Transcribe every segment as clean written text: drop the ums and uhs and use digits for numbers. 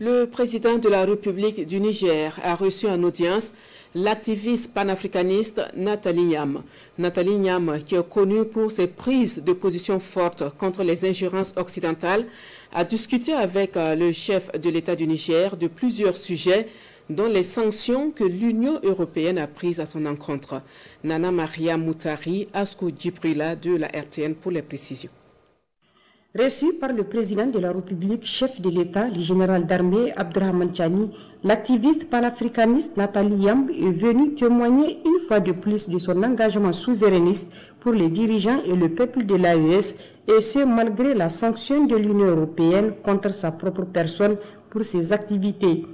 Le président de la République du Niger a reçu en audience l'activiste panafricaniste Nathalie Nyam. Nathalie Nyam, qui est connue pour ses prises de position fortes contre les ingérences occidentales, a discuté avec le chef de l'État du Niger de plusieurs sujets, dont les sanctions que l'Union européenne a prises à son encontre. Nana Maria Moutari, Askou Djibrila de la RTN pour les précisions. Reçu par le président de la République, chef de l'État, le général d'armée Abdrahman Chani, l'activiste panafricaniste Nathalie Nyam est venu témoigner une fois de plus de son engagement souverainiste pour les dirigeants et le peuple de l'AES, et ce malgré la sanction de l'Union européenne contre sa propre personne pour ses activités.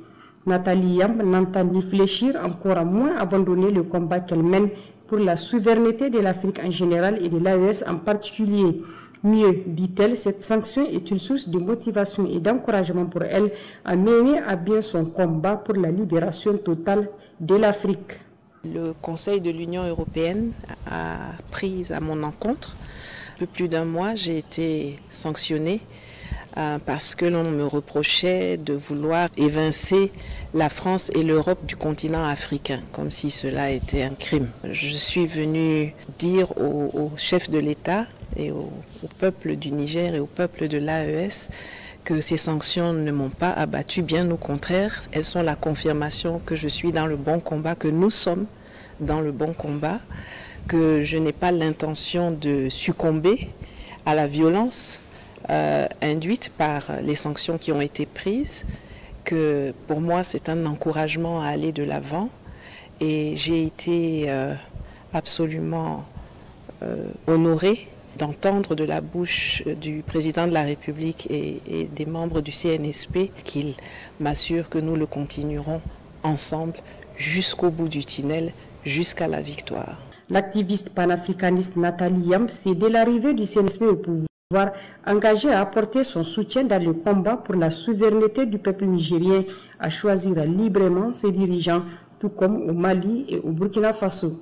Nathalie Nyam n'entend ni fléchir, encore moins abandonner le combat qu'elle mène pour la souveraineté de l'Afrique en général et de l'AES en particulier. Mieux, dit-elle, cette sanction est une source de motivation et d'encouragement pour elle à mener à bien son combat pour la libération totale de l'Afrique. Le Conseil de l'Union européenne a pris à mon encontre. Un peu plus d'un mois, j'ai été sanctionnée parce que l'on me reprochait de vouloir évincer la France et l'Europe du continent africain, comme si cela était un crime. Je suis venue dire au chef de l'État et au peuple du Niger et au peuple de l'AES que ces sanctions ne m'ont pas abattu, bien au contraire. Elles sont la confirmation que je suis dans le bon combat, que nous sommes dans le bon combat, que je n'ai pas l'intention de succomber à la violence induite par les sanctions qui ont été prises, que pour moi c'est un encouragement à aller de l'avant, et j'ai été absolument honorée d'entendre de la bouche du président de la République et des membres du CNSP qu'il m'assure que nous le continuerons ensemble jusqu'au bout du tunnel, jusqu'à la victoire. L'activiste panafricaniste Nathalie Nyam s'est dès l'arrivée du CNSP au pouvoir engagé à apporter son soutien dans le combat pour la souveraineté du peuple nigérien, à choisir librement ses dirigeants, tout comme au Mali et au Burkina Faso.